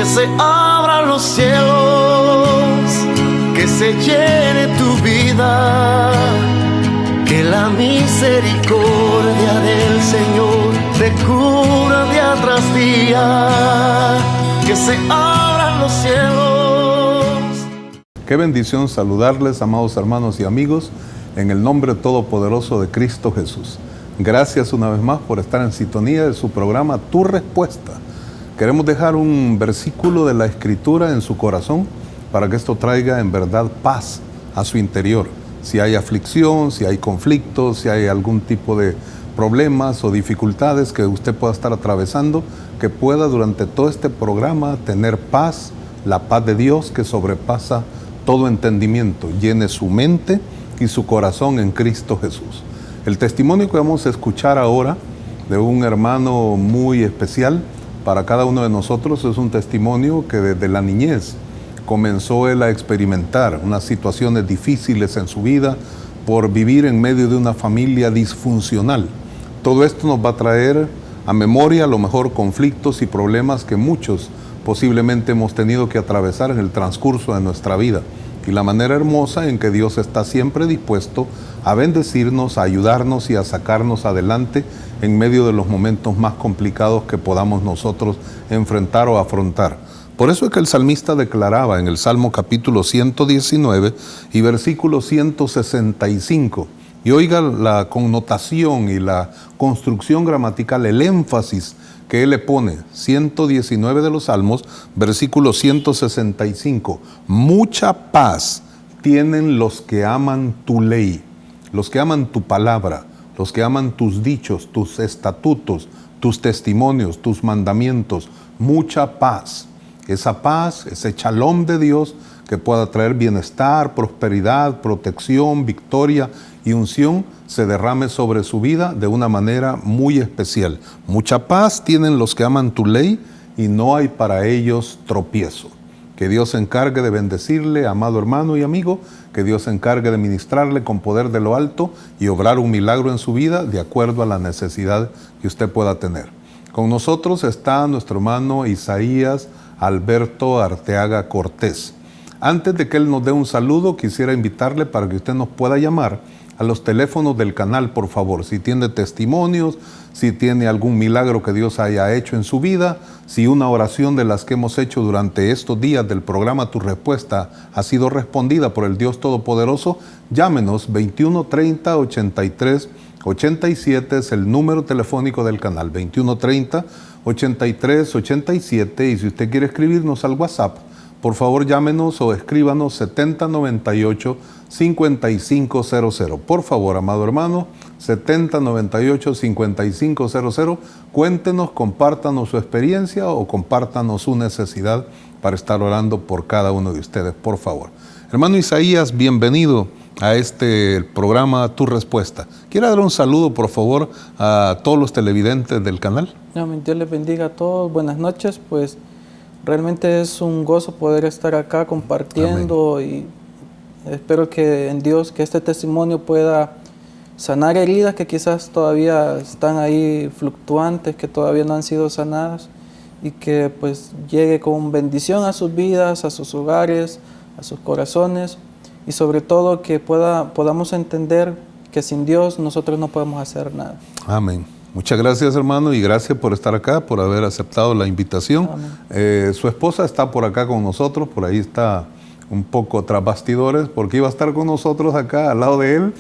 que se abran los cielos, que se llene tu vida, que la misericordia del Señor te cubra día tras día, que se abran los cielos. Qué bendición saludarles, amados hermanos y amigos, en el nombre todopoderoso de Cristo Jesús. Gracias una vez más por estar en sintonía de su programa Tu Respuesta. Queremos dejar un versículo de la Escritura en su corazón para que esto traiga en verdad paz a su interior. Si hay aflicción, si hay conflictos, si hay algún tipo de problemas o dificultades que usted pueda estar atravesando, que pueda durante todo este programa tener paz, la paz de Dios que sobrepasa todo entendimiento, llene su mente y su corazón en Cristo Jesús. El testimonio que vamos a escuchar ahora de un hermano muy especial para cada uno de nosotros es un testimonio que desde la niñez comenzó él a experimentar unas situaciones difíciles en su vida por vivir en medio de una familia disfuncional. Todo esto nos va a traer a memoria a lo mejor conflictos y problemas que muchos posiblemente hemos tenido que atravesar en el transcurso de nuestra vida. Y la manera hermosa en que Dios está siempre dispuesto a bendecirnos, a ayudarnos y a sacarnos adelante en medio de los momentos más complicados que podamos nosotros enfrentar o afrontar. Por eso es que el salmista declaraba en el Salmo capítulo 119 y versículo 165, y oiga la connotación y la construcción gramatical, el énfasis que él le pone, 119 de los Salmos, versículo 165. Mucha paz tienen los que aman tu ley, los que aman tu palabra, los que aman tus dichos, tus estatutos, tus testimonios, tus mandamientos. Mucha paz. Esa paz, ese shalom de Dios que pueda traer bienestar, prosperidad, protección, victoria y unción, se derrame sobre su vida de una manera muy especial. Mucha paz tienen los que aman tu ley y no hay para ellos tropiezo. Que Dios se encargue de bendecirle, amado hermano y amigo, que Dios se encargue de ministrarle con poder de lo alto y obrar un milagro en su vida de acuerdo a la necesidad que usted pueda tener. Con nosotros está nuestro hermano Isaías Alberto Arteaga Cortés. Antes de que él nos dé un saludo, quisiera invitarle para que usted nos pueda llamar a los teléfonos del canal, por favor. Si tiene testimonios, si tiene algún milagro que Dios haya hecho en su vida, si una oración de las que hemos hecho durante estos días del programa Tu Respuesta ha sido respondida por el Dios Todopoderoso, llámenos 2130 83 87 es el número telefónico del canal, 2130 83 87, y si usted quiere escribirnos al WhatsApp, por favor llámenos o escríbanos 7098-5500. Por favor, amado hermano, 7098-5500. Cuéntenos, compártanos su experiencia o compártanos su necesidad para estar orando por cada uno de ustedes, por favor. Hermano Isaías, bienvenido a este programa Tu Respuesta. ¿Quiere dar un saludo, por favor, a todos los televidentes del canal? Dios les bendiga a todos. Buenas noches, pues realmente es un gozo poder estar acá compartiendo. Amén. Y espero que en Dios, que este testimonio pueda sanar heridas que quizás todavía están ahí fluctuantes, que todavía no han sido sanadas, y que pues llegue con bendición a sus vidas, a sus hogares, a sus corazones, y sobre todo que podamos entender que sin Dios nosotros no podemos hacer nada. Amén. Muchas gracias, hermano, y gracias por estar acá, por haber aceptado la invitación. Su esposa está por acá con nosotros, por ahí está un poco tras bastidores, porque iba a estar con nosotros acá al lado de él,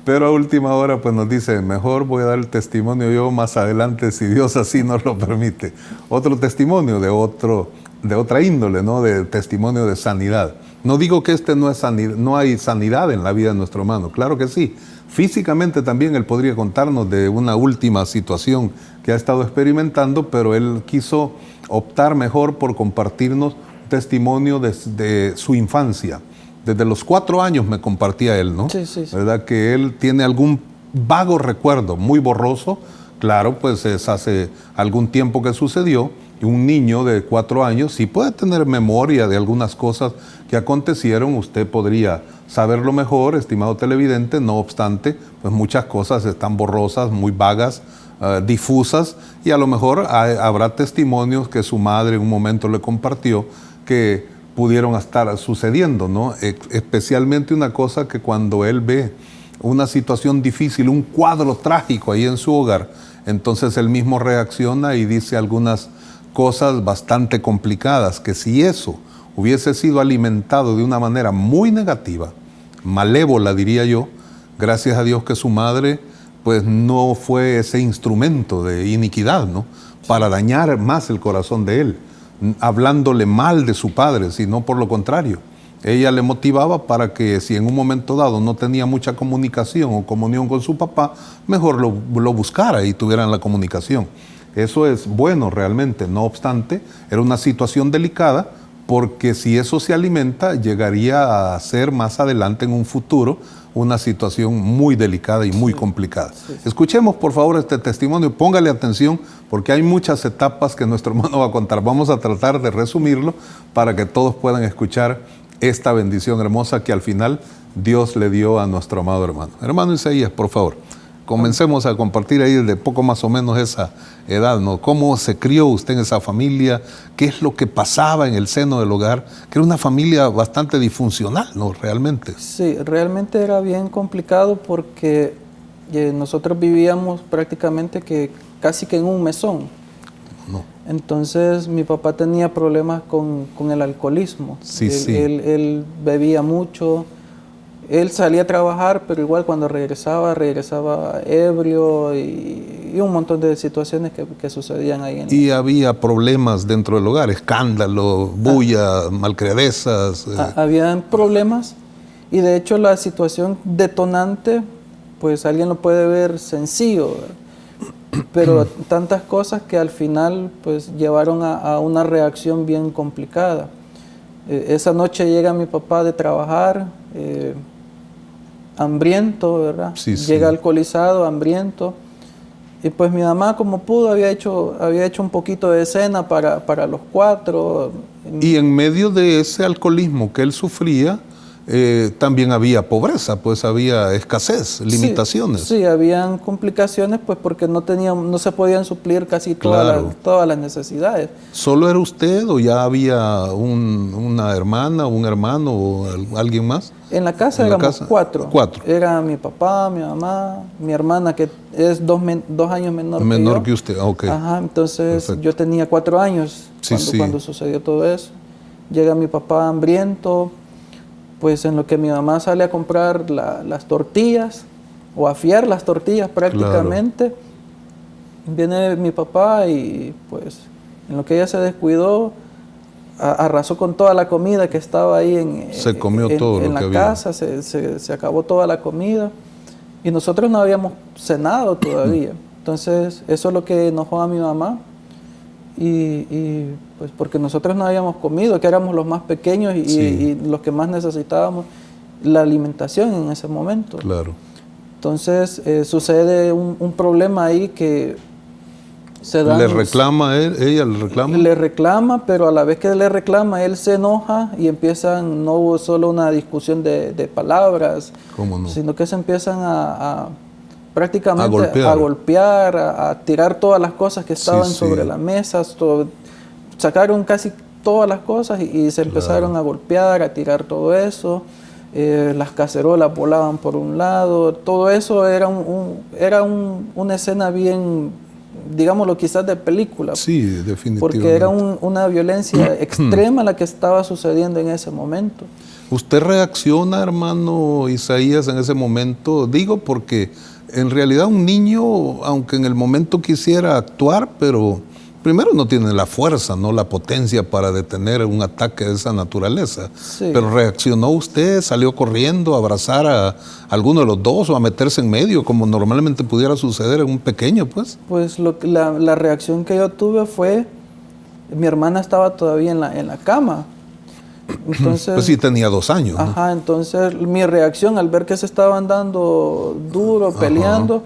pero a última hora pues nos dice, mejor voy a dar el testimonio yo más adelante, si Dios así nos lo permite. Otro testimonio de otra índole, ¿no? De testimonio de sanidad. No digo que no es sanidad, no hay sanidad en la vida de nuestro hermano, claro que sí. Físicamente también él podría contarnos de una última situación que ha estado experimentando, pero él quiso optar mejor por compartirnos un testimonio de su infancia. Desde los 4 años me compartía él, ¿no? Sí. ¿Verdad? Que él tiene algún vago recuerdo, muy borroso. Claro, pues es hace algún tiempo que sucedió. Y un niño de 4 años sí puede tener memoria de algunas cosas que acontecieron. Usted podría saberlo mejor, estimado televidente. No obstante, pues muchas cosas están borrosas, muy vagas, difusas, y a lo mejor habrá testimonios que su madre en un momento le compartió que pudieron estar sucediendo, ¿no? Especialmente una cosa que cuando él ve una situación difícil, un cuadro trágico ahí en su hogar, entonces él mismo reacciona y dice algunas cosas bastante complicadas, que si eso hubiese sido alimentado de una manera muy negativa, malévola diría yo, gracias a Dios que su madre pues no fue ese instrumento de iniquidad, ¿no? Para dañar más el corazón de él, hablándole mal de su padre, sino por lo contrario. Ella le motivaba para que si en un momento dado no tenía mucha comunicación o comunión con su papá, mejor lo buscara y tuvieran la comunicación. Eso es bueno realmente, no obstante, era una situación delicada, porque si eso se alimenta, llegaría a ser más adelante en un futuro una situación muy delicada y muy complicada. Sí. Escuchemos por favor este testimonio, póngale atención, porque hay muchas etapas que nuestro hermano va a contar. Vamos a tratar de resumirlo para que todos puedan escuchar esta bendición hermosa que al final Dios le dio a nuestro amado hermano. Hermano Isaías, por favor, comencemos a compartir ahí desde poco más o menos esa edad, ¿no? ¿Cómo se crió usted en esa familia? ¿Qué es lo que pasaba en el seno del hogar? Que era una familia bastante disfuncional, ¿no? Realmente. Sí, realmente era bien complicado porque nosotros vivíamos prácticamente casi que en un mesón. No. Entonces mi papá tenía problemas con el alcoholismo. Sí, él bebía mucho. Él salía a trabajar, pero igual cuando regresaba ebrio y un montón de situaciones que sucedían ahí. Y había problemas dentro del hogar, escándalo, bulla, malcriadezas. Habían problemas y de hecho la situación detonante, pues alguien lo puede ver sencillo, pero tantas cosas que al final pues llevaron a una reacción bien complicada. Esa noche llega mi papá de trabajar, hambriento, ¿verdad? Sí, llega alcoholizado, hambriento, y pues mi mamá como pudo había hecho un poquito de cena para los cuatro. Y en medio de ese alcoholismo que él sufría, también había pobreza, pues había escasez, limitaciones. Sí, habían complicaciones, pues porque no se podían suplir casi todas las necesidades. ¿Solo era usted o ya había una hermana, un hermano o alguien más? En la casa éramos cuatro. Era mi papá, mi mamá, mi hermana que es 2 años menor que usted, ok. Ajá, entonces perfecto. Yo tenía 4 años cuando sucedió todo eso. Llega mi papá hambriento, pues en lo que mi mamá sale a comprar las tortillas o a fiar las tortillas prácticamente, claro. Viene mi papá y pues en lo que ella se descuidó, arrasó con toda la comida que estaba ahí en la casa, se acabó toda la comida y nosotros no habíamos cenado todavía. Entonces eso es lo que enojó a mi mamá y pues porque nosotros no habíamos comido, que éramos los más pequeños y los que más necesitábamos la alimentación en ese momento. Claro. Entonces sucede un problema ahí que se da. ¿Le reclama ella le reclama? Le reclama, pero a la vez que le reclama, él se enoja y no hubo solo una discusión de palabras, ¿cómo no? Sino que se empiezan prácticamente a golpear, a tirar todas las cosas que estaban sobre la mesa, sacaron casi todas las cosas y se empezaron a golpear, a tirar todo eso. Las cacerolas volaban por un lado, todo eso era una escena bien, digámoslo quizás de película. Sí, definitivamente. Porque era una violencia extrema la que estaba sucediendo en ese momento. ¿Usted reacciona, hermano Isaías, en ese momento? Digo porque en realidad un niño, aunque en el momento quisiera actuar, pero primero no tiene la fuerza, no la potencia para detener un ataque de esa naturaleza. Sí. Pero reaccionó usted, salió corriendo a abrazar a alguno de los dos o a meterse en medio, como normalmente pudiera suceder en un pequeño, pues. Pues la reacción que yo tuve fue, mi hermana estaba todavía en la cama. Entonces, pues sí, tenía 2 años. Ajá, ¿no? Entonces mi reacción al ver que se estaban dando duro, peleando,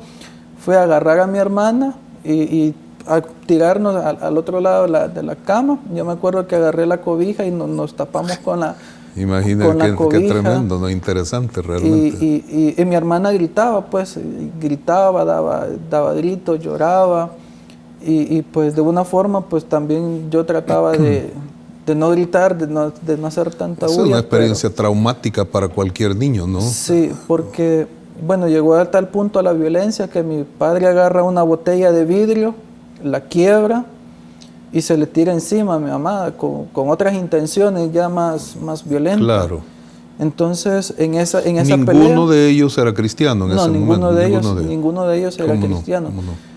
fue agarrar a mi hermana y a tirarnos al otro lado de la cama. Yo me acuerdo que agarré la cobija y nos tapamos con Imagina qué tremendo, ¿no? Interesante realmente. Y mi hermana gritaba, pues, gritaba, daba gritos, lloraba. Y pues de una forma, pues también yo trataba de no gritar, de no hacer tanta bulla. Es una experiencia traumática para cualquier niño, ¿no? Sí, porque, bueno, llegó a tal punto la violencia que mi padre agarra una botella de vidrio, la quiebra y se le tira encima a mi mamá con otras intenciones ya más violentas. Claro. Entonces, en esa pelea... ¿Ninguno de ellos era cristiano en ese momento? Ninguno de ellos era cristiano. ¿Cómo no?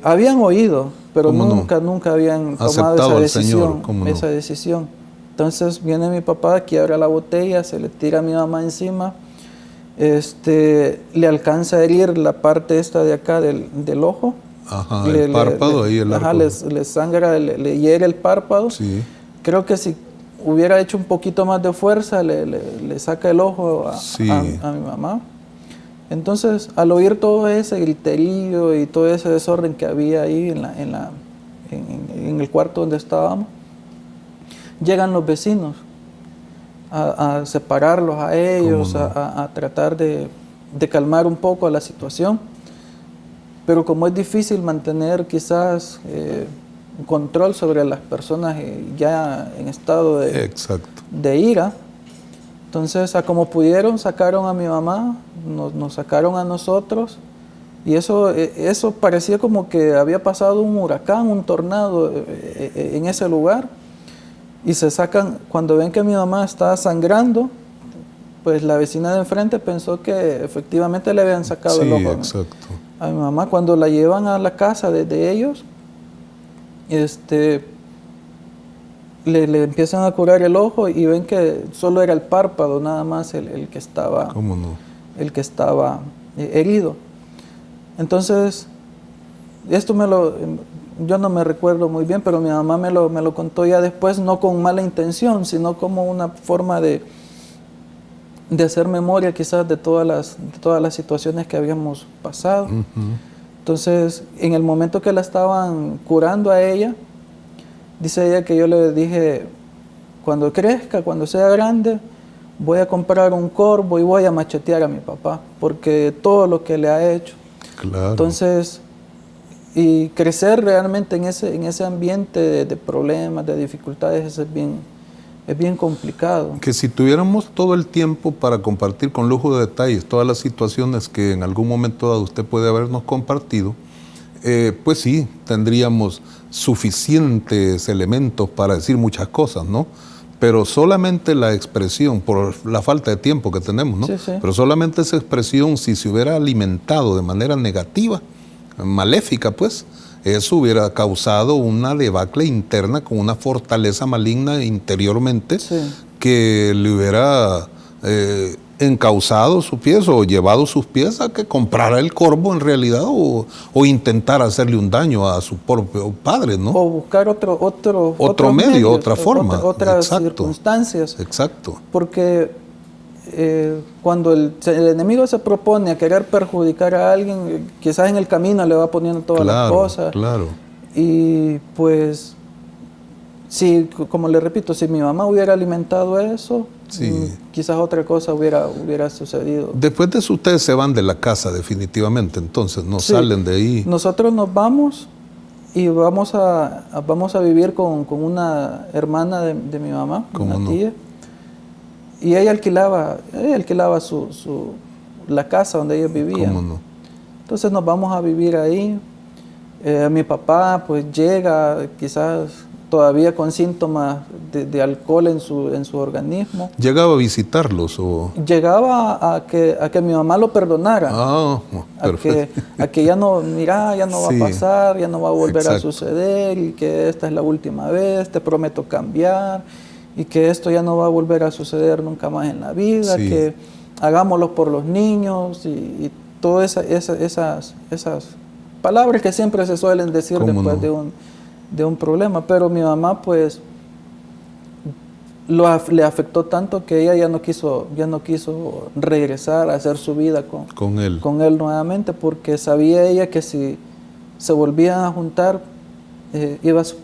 Habían oído, pero nunca habían tomado esa decisión. Entonces viene mi papá, quiebra la botella, se le tira a mi mamá encima, le alcanza a herir la parte esta de acá del ojo. Ajá, el párpado, ahí el arco. Le sangra, le hiere el párpado. Sí. Creo que si hubiera hecho un poquito más de fuerza, le saca el ojo a mi mamá. Entonces, al oír todo ese griterío y todo ese desorden que había ahí en el cuarto donde estábamos, llegan los vecinos a separarlos a ellos, a tratar de calmar un poco la situación. Pero como es difícil mantener quizás control sobre las personas ya en estado de ira, entonces a como pudieron sacaron a mi mamá, nos sacaron a nosotros, y eso parecía como que había pasado un huracán, un tornado en ese lugar, y se sacan, cuando ven que mi mamá estaba sangrando, pues la vecina de enfrente pensó que efectivamente le habían sacado el ojo a mi mamá. Cuando la llevan a la casa de ellos, le empiezan a curar el ojo y ven que solo era el párpado nada más el que estaba, el que estaba herido. Entonces, esto yo no me recuerdo muy bien, pero mi mamá me lo contó ya después, no con mala intención, sino como una forma de hacer memoria quizás de todas las situaciones que habíamos pasado. Entonces, en el momento que la estaban curando a ella, dice ella que yo le dije, cuando crezca, cuando sea grande, voy a comprar un corvo y voy a machetear a mi papá, porque todo lo que le ha hecho. Claro. Entonces, y crecer realmente en ese ambiente de problemas, de dificultades, es bien complicado. Que si tuviéramos todo el tiempo para compartir con lujo de detalles todas las situaciones que en algún momento dado usted puede habernos compartido, pues sí, tendríamos suficientes elementos para decir muchas cosas, ¿no? Pero solamente la expresión, por la falta de tiempo que tenemos, ¿no? Sí. Pero solamente esa expresión, si se hubiera alimentado de manera negativa, maléfica, pues, eso hubiera causado una debacle interna con una fortaleza maligna interiormente que le hubiera encauzado sus pies o llevado sus pies a que comprara el corvo en realidad o intentar hacerle un daño a su propio padre, ¿no? O buscar otro medio, medios, otra forma. Otras circunstancias. Exacto. Porque cuando el enemigo se propone a querer perjudicar a alguien, quizás en el camino le va poniendo todas las cosas. Claro. Y pues, si, como le repito, si mi mamá hubiera alimentado eso, quizás otra cosa hubiera sucedido. Después de eso ustedes se van de la casa definitivamente, entonces no salen de ahí. Nosotros nos vamos y vamos a vivir con una hermana de mi mamá, una tía. Y ella alquilaba la casa donde ellos vivían. ¿Cómo no? Entonces nos vamos a vivir ahí. Mi papá pues llega quizás todavía con síntomas de alcohol en su organismo. ¿Llegaba a visitarlos o...? Llegaba a que mi mamá lo perdonara. Perfecto. A que ya no va a pasar, ya no va a volver a suceder, y que esta es la última vez, te prometo cambiar, y que esto ya no va a volver a suceder nunca más en la vida, que hagámoslo por los niños y todas esas palabras que siempre se suelen decir después de un problema. Pero mi mamá pues le afectó tanto que ella ya no quiso regresar a hacer su vida con él nuevamente, porque sabía ella que si se volvían a juntar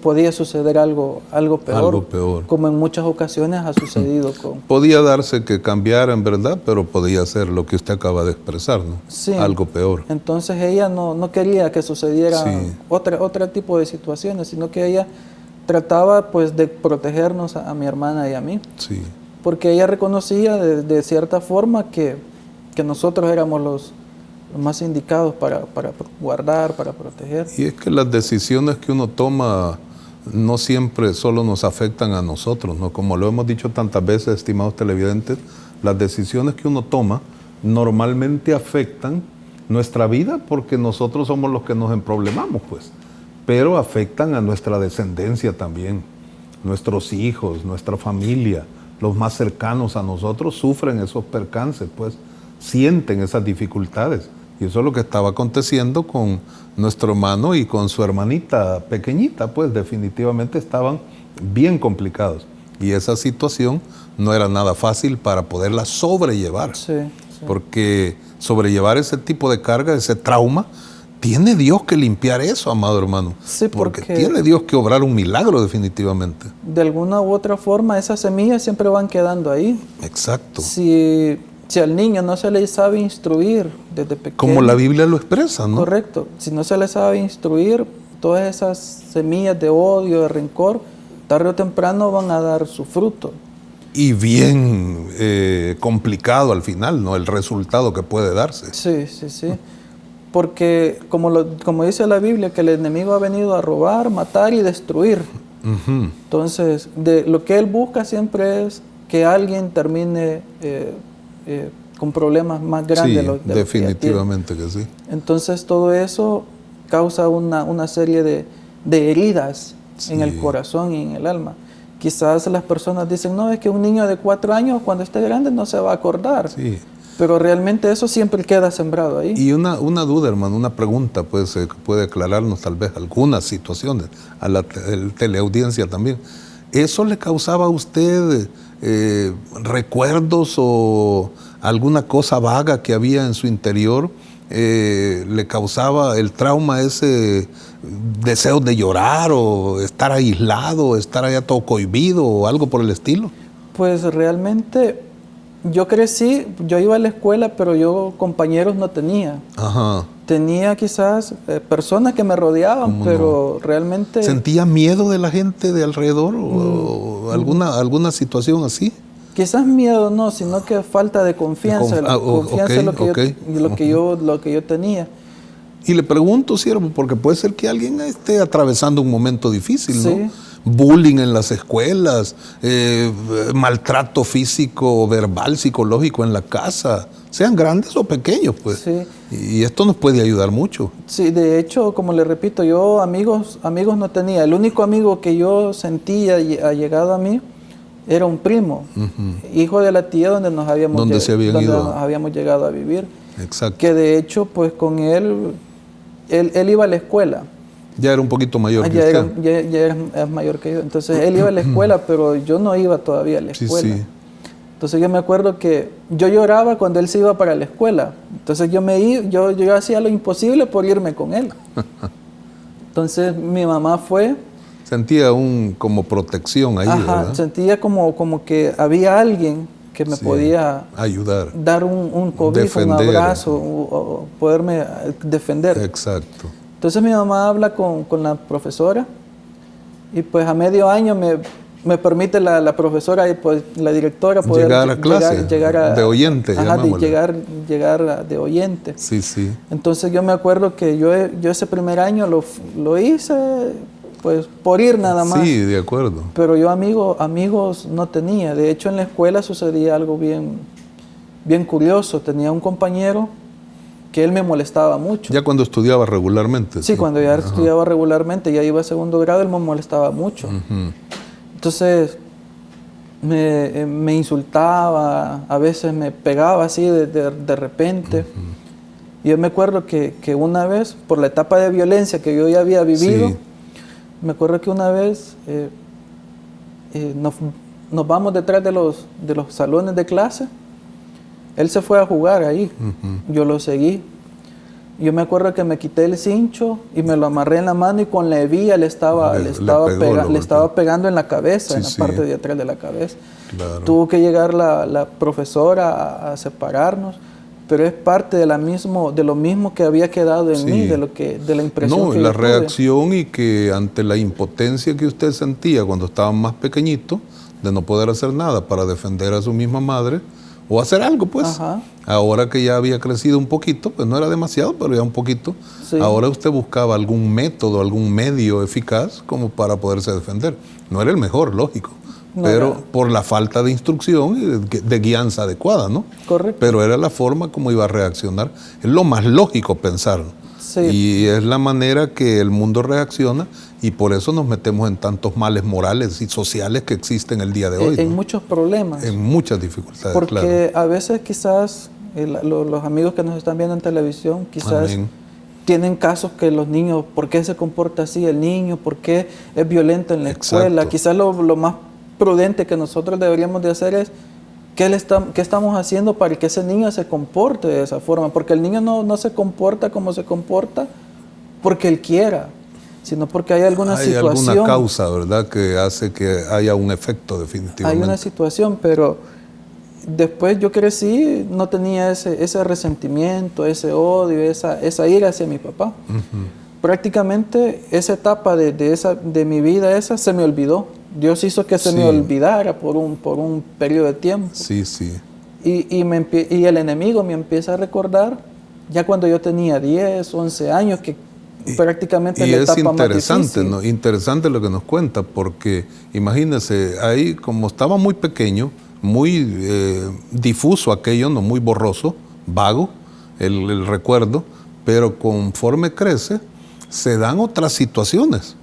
podía suceder algo peor. Algo peor. Como en muchas ocasiones ha sucedido con... Podía darse que cambiara en verdad, pero podía ser lo que usted acaba de expresar, ¿no? Sí. Algo peor. Entonces ella no quería que sucediera Sí. otro tipo de situaciones, sino que ella trataba pues de protegernos a mi hermana y a mí. Sí. Porque ella reconocía de cierta forma que nosotros éramos los más indicados para guardar, para proteger. Y es que las decisiones que uno toma no siempre solo nos afectan a nosotros, ¿no? Como lo hemos dicho tantas veces, estimados televidentes, las decisiones que uno toma normalmente afectan nuestra vida porque nosotros somos los que nos emproblemamos, pues. Pero afectan a nuestra descendencia también. Nuestros hijos, nuestra familia, los más cercanos a nosotros sufren esos percances, pues, sienten esas dificultades. Y eso es lo que estaba aconteciendo con nuestro hermano y con su hermanita pequeñita, pues definitivamente estaban bien complicados. Y esa situación no era nada fácil para poderla sobrellevar. Sí, sí. Porque sobrellevar ese tipo de carga, ese trauma, tiene Dios que limpiar eso, amado hermano. Sí, porque tiene Dios que obrar un milagro definitivamente. De alguna u otra forma esas semillas siempre van quedando ahí. Exacto. Si al niño no se le sabe instruir desde pequeño. Como la Biblia lo expresa, ¿no? Correcto. Si no se le sabe instruir, todas esas semillas de odio, de rencor, tarde o temprano van a dar su fruto. Y bien complicado al final, ¿no? El resultado que puede darse. Sí, sí, sí. Porque como dice la Biblia, que el enemigo ha venido a robar, matar y destruir. Uh-huh. Entonces, lo que él busca siempre es que alguien termine con problemas más grandes. Sí, definitivamente que sí. Entonces todo eso causa una serie de heridas en el corazón y en el alma. Quizás las personas dicen, no, es que un niño de 4 años cuando esté grande no se va a acordar. Sí. Pero realmente eso siempre queda sembrado ahí. Y una duda, hermano, una pregunta, pues puede aclararnos tal vez algunas situaciones, a la teleaudiencia también. ¿Eso le causaba a usted recuerdos o alguna cosa vaga que había en su interior? ¿Le causaba el trauma ese deseo de llorar o estar aislado, estar allá todo cohibido o algo por el estilo? Pues realmente yo crecí, yo iba a la escuela, pero yo compañeros no tenía. Ajá. Tenía quizás personas que me rodeaban, pero no? Realmente... ¿Sentía miedo de la gente de alrededor o alguna situación así? Quizás miedo no, sino que falta de confianza. Confianza es lo que yo tenía. Y le pregunto, siervo, porque puede ser que alguien esté atravesando un momento difícil, ¿no? Sí. Bullying en las escuelas, maltrato físico, verbal, psicológico en la casa, sean grandes o pequeños, pues. Sí. Y esto nos puede ayudar mucho. Sí, de hecho, como le repito, yo amigos no tenía. El único amigo que yo sentía llegado a mí era un primo, hijo de la tía donde nos habíamos llegado a vivir. Exacto. Que de hecho, pues con él iba a la escuela. Ya era un poquito mayor que usted. Ya era mayor que yo. Entonces él iba a la escuela, pero yo no iba todavía a la escuela. Sí. Entonces yo me acuerdo que yo lloraba cuando él se iba para la escuela. Entonces yo hacía lo imposible por irme con él. Entonces mi mamá fue. Sentía como protección ahí, ¿verdad? Sentía como que había alguien que me podía ayudar, dar un cobijo, defender, un abrazo, o poderme defender. Exacto. Entonces mi mamá habla con la profesora y pues a medio año me permite la profesora y pues la directora poder llegar a clase, de oyente. Llegar de oyente. Sí, sí. Entonces yo me acuerdo que yo ese primer año lo hice pues por ir nada más. Sí, de acuerdo. Pero yo amigos no tenía. De hecho en la escuela sucedía algo bien curioso. Tenía un compañero que él me molestaba mucho. ¿Ya cuando estudiaba regularmente? Sí, cuando ya estudiaba regularmente, ya iba a segundo grado, él me molestaba mucho. Entonces, me insultaba, a veces me pegaba así de repente. Y yo me acuerdo que una vez, por la etapa de violencia que yo ya había vivido, me acuerdo que una vez nos vamos detrás de los salones de clase. Él se fue a jugar ahí, yo lo seguí. Yo me acuerdo que me quité el cincho y me lo amarré en la mano y con la hebilla le estaba pegando en la cabeza, en la parte de atrás de la cabeza. Claro. Tuvo que llegar la profesora a separarnos, pero es parte de lo mismo que había quedado en mí, de la impresión que la yo tuve. reacción, y que ante la impotencia que usted sentía cuando estaba más pequeñito, de no poder hacer nada para defender a su misma madre, o hacer algo, pues. Ajá. Ahora que ya había crecido un poquito, pues no era demasiado, pero ya un poquito. Sí. Ahora usted buscaba algún método, algún medio eficaz como para poderse defender. No era el mejor, lógico, pero por la falta de instrucción y de guianza adecuada, ¿no? Correcto. Pero era la forma como iba a reaccionar. Es lo más lógico pensar. Sí. Y es la manera que el mundo reacciona, y por eso nos metemos en tantos males morales y sociales que existen el día de hoy. En ¿no? muchos problemas. En muchas dificultades, porque a veces quizás los amigos que nos están viendo en televisión quizás tienen casos que los niños, ¿por qué se comporta así el niño? ¿Por qué es violento en la escuela? Quizás lo más prudente que nosotros deberíamos de hacer es ¿qué estamos haciendo para que ese niño se comporte de esa forma? Porque el niño no se comporta como se comporta porque él quiera, sino porque hay alguna situación. Hay alguna causa, ¿verdad?, que hace que haya un efecto definitivamente. Hay una situación, pero después yo crecí, no tenía ese resentimiento, ese odio, esa ira hacia mi papá. Prácticamente esa etapa de mi vida se me olvidó. Dios hizo que se me olvidara por un periodo de tiempo. Sí, sí. Y el enemigo me empieza a recordar ya cuando yo tenía 10, 11 años, que prácticamente es la etapa más difícil. ¿no? Interesante lo que nos cuenta, porque imagínese, ahí como estaba muy pequeño, muy difuso aquello, no, muy borroso, vago el recuerdo, pero conforme crece se dan otras situaciones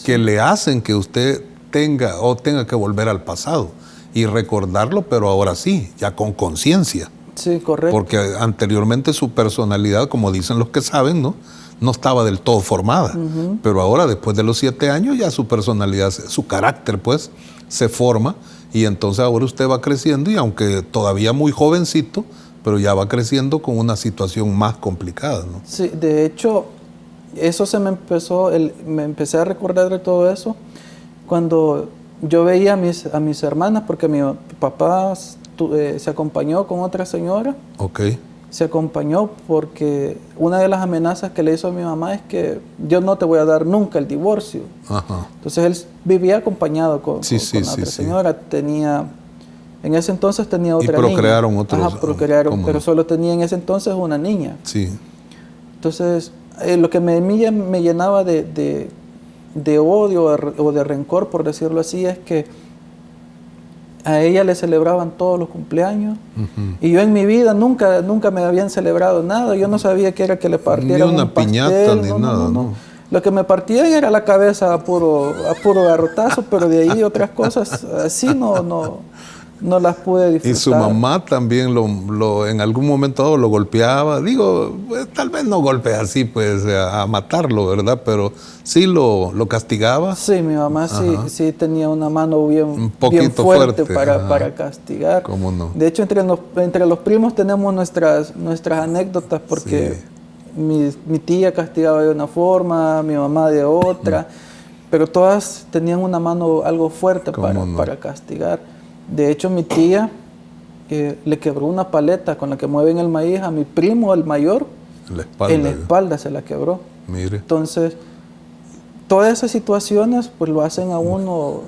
que le hacen que usted tenga que volver al pasado y recordarlo, pero ahora sí, ya con conciencia. Sí, correcto. Porque anteriormente su personalidad, como dicen los que saben, no estaba del todo formada. Pero ahora, después de los 7 años, ya su personalidad, su carácter, pues, se forma, y entonces ahora usted va creciendo, y aunque todavía muy jovencito, pero ya va creciendo con una situación más complicada, ¿no? Sí, de hecho, eso me empecé a recordar de todo eso cuando yo veía a mis hermanas, porque mi papá se acompañó con otra señora. Se acompañó porque una de las amenazas que le hizo a mi mamá es que yo no te voy a dar nunca el divorcio. Entonces él vivía acompañado con otra señora. En ese entonces tenía otra niña. Y procrearon otros. Procrearon, pero solo tenía en ese entonces una niña. Sí. Entonces lo que me llenaba de odio o de rencor, por decirlo así, es que a ella le celebraban todos los cumpleaños, y yo en mi vida nunca me habían celebrado nada. Yo no sabía qué era que le partieran ni una un pastel, piñata ni nada, ¿no? Lo que me partían era la cabeza a puro garrotazo, pero de ahí otras cosas así no las pude disfrutar. Y su mamá también en algún momento dado lo golpeaba. Digo, pues, tal vez no golpea así, pues, a matarlo, ¿verdad? Pero sí lo castigaba. Sí, mi mamá sí tenía una mano bien fuerte para castigar. ¿Cómo no? De hecho, entre los primos tenemos nuestras anécdotas, porque mi tía castigaba de una forma, mi mamá de otra, pero todas tenían una mano algo fuerte para castigar. De hecho, mi tía le quebró una paleta con la que mueven el maíz a mi primo, el mayor, en la espalda se la quebró. Mire. Entonces, todas esas situaciones pues lo hacen a uno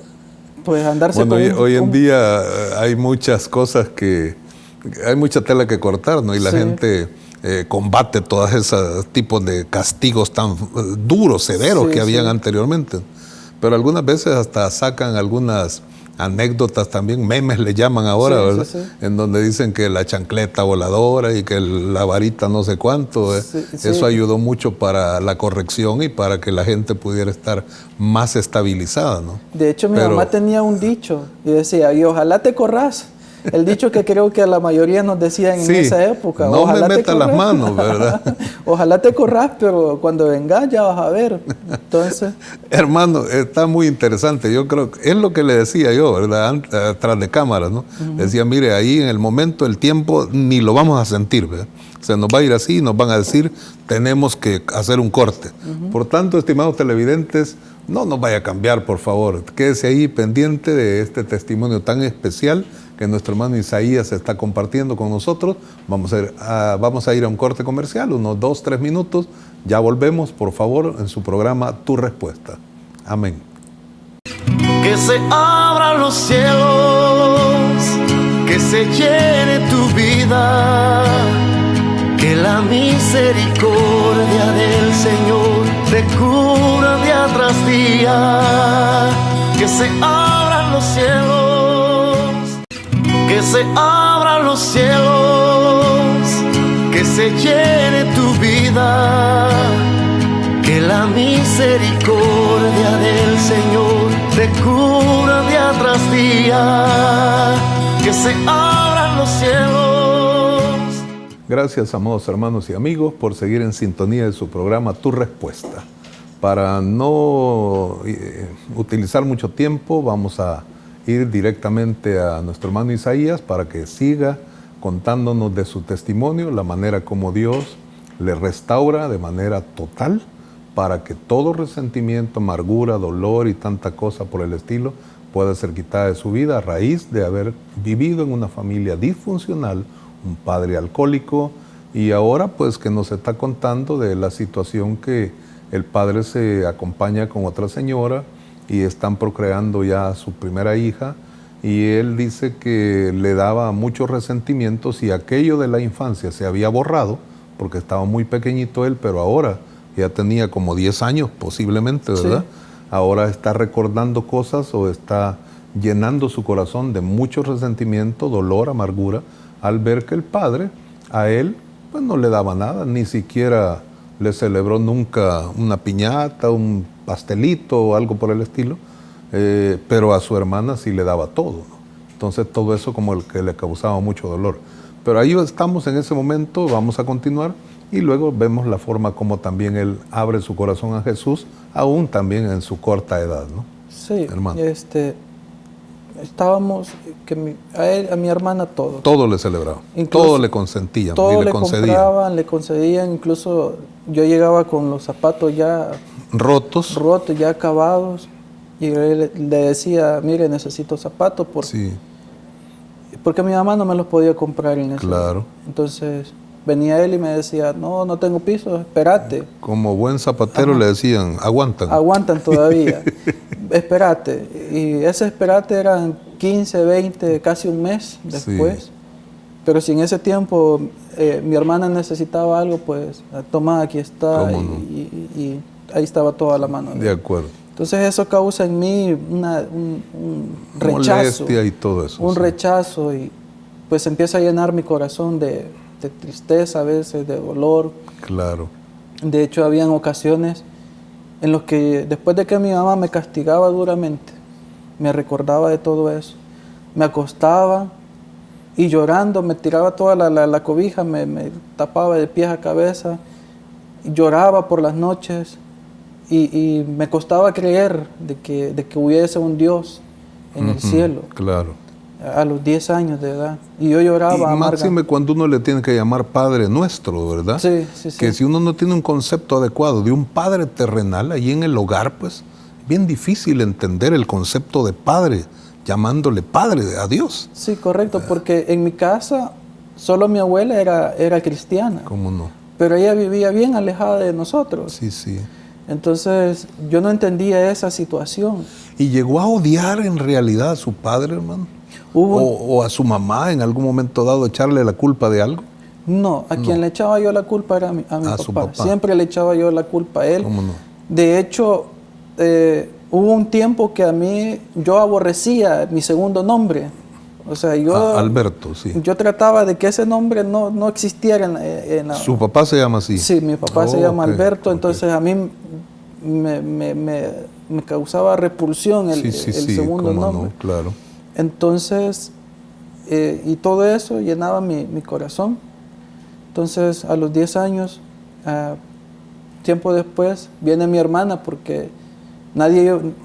pues andarse hoy en día hay muchas cosas hay mucha tela que cortar, ¿no? Y la gente combate todos esos tipos de castigos tan duros, severos que habían anteriormente. Pero algunas veces hasta sacan algunas anécdotas también, memes le llaman ahora, ¿verdad? En donde dicen que la chancleta voladora y que la varita no sé cuánto. Eso ayudó mucho para la corrección y para que la gente pudiera estar más estabilizada, ¿no? De hecho, mi mamá tenía un dicho y decía, y ojalá te corras. El dicho que creo que a la mayoría nos decían en esa época. No me metas las manos, ¿verdad? Ojalá te corras, pero cuando vengas ya vas a ver. Entonces, hermano, está muy interesante. Yo creo que es lo que le decía yo, ¿verdad? Atrás de cámaras, ¿no? Decía, mire, ahí en el momento, el tiempo, ni lo vamos a sentir, ¿verdad? Se nos va a ir así y nos van a decir, tenemos que hacer un corte. Por tanto, estimados televidentes, no nos vaya a cambiar, por favor. Quédese ahí pendiente de este testimonio tan especial que nuestro hermano Isaías está compartiendo con nosotros. Vamos a ir a un corte comercial, unos 2-3 minutos. Ya volvemos, por favor, en su programa Tu Respuesta. Amén. Que se abran los cielos, que se llene tu vida, que la misericordia del Señor te cura día tras día. Que se abran los cielos, que se abran los cielos, que se llene tu vida, que la misericordia del Señor te cura día tras día. Que se abran los cielos. Gracias, amados hermanos y amigos, por seguir en sintonía de su programa Tu Respuesta. Para no utilizar mucho tiempo, vamos a ir directamente a nuestro hermano Isaías para que siga contándonos de su testimonio, la manera como Dios le restaura de manera total para que todo resentimiento, amargura, dolor y tanta cosa por el estilo pueda ser quitada de su vida a raíz de haber vivido en una familia disfuncional, un padre alcohólico, y ahora pues que nos está contando de la situación que el padre se acompaña con otra señora y están procreando ya a su primera hija, y él dice que le daba muchos resentimientos y aquello de la infancia se había borrado porque estaba muy pequeñito él, pero ahora ya tenía como 10 años posiblemente, ¿verdad? Sí. Ahora está recordando cosas o está llenando su corazón de mucho resentimiento, dolor, amargura, al ver que el padre a él pues no le daba nada, ni siquiera le celebró nunca una piñata, un pastelito o algo por el estilo, pero a su hermana sí le daba todo, ¿no? Entonces todo eso como el que le causaba mucho dolor. Pero ahí estamos en ese momento, vamos a continuar y luego vemos la forma como también él abre su corazón a Jesús, aún también en su corta edad, ¿no? Sí, hermano. Estábamos, a mi hermana todo. Todo le celebraba, incluso, todo le consentían, todo le compraban, le concedían, incluso yo llegaba con los zapatos ya rotos, ya acabados, y él le decía, mire, necesito zapatos porque mi mamá no me los podía comprar en ese Claro. momento. Entonces venía él y me decía, no tengo piso, espérate. Como buen zapatero le decían, aguantan todavía. Espérate, y ese esperate eran 15, 20, casi un mes después. Sí. Pero si en ese tiempo mi hermana necesitaba algo, pues toma, aquí está, y ahí estaba toda la mano. De acuerdo. Entonces eso causa en mí un rechazo. Molestia y todo eso. Un rechazo, y pues empieza a llenar mi corazón de tristeza a veces, de dolor. Claro. De hecho, habían ocasiones en los que después de que mi mamá me castigaba duramente, me recordaba de todo eso. Me acostaba y llorando me tiraba toda la cobija, me tapaba de pies a cabeza, lloraba por las noches y me costaba creer de que hubiese un Dios en el cielo. Claro. A los 10 años de edad. Y yo lloraba. Y máxime cuando uno le tiene que llamar Padre Nuestro, ¿verdad? Sí. Que si uno no tiene un concepto adecuado de un Padre terrenal ahí en el hogar, pues bien difícil entender el concepto de Padre, llamándole Padre a Dios. Sí, correcto, porque en mi casa solo mi abuela era cristiana. ¿Cómo no? Pero ella vivía bien alejada de nosotros. Sí. Entonces yo no entendía esa situación. ¿Y llegó a odiar en realidad a su padre, hermano? ¿O a su mamá en algún momento dado echarle la culpa de algo? No, quien le echaba yo la culpa era a mi papá. Siempre le echaba yo la culpa a él. ¿Cómo no? De hecho, hubo un tiempo que a mí yo aborrecía mi segundo nombre. O sea, yo... Alberto, sí. Yo trataba de que ese nombre no existiera en la... ¿Su papá se llama así? Sí, mi papá se llama Alberto, entonces a mí me causaba repulsión el segundo nombre. No, claro. Entonces, y todo eso llenaba mi corazón. Entonces, a los 10 años, tiempo después, viene mi hermana, porque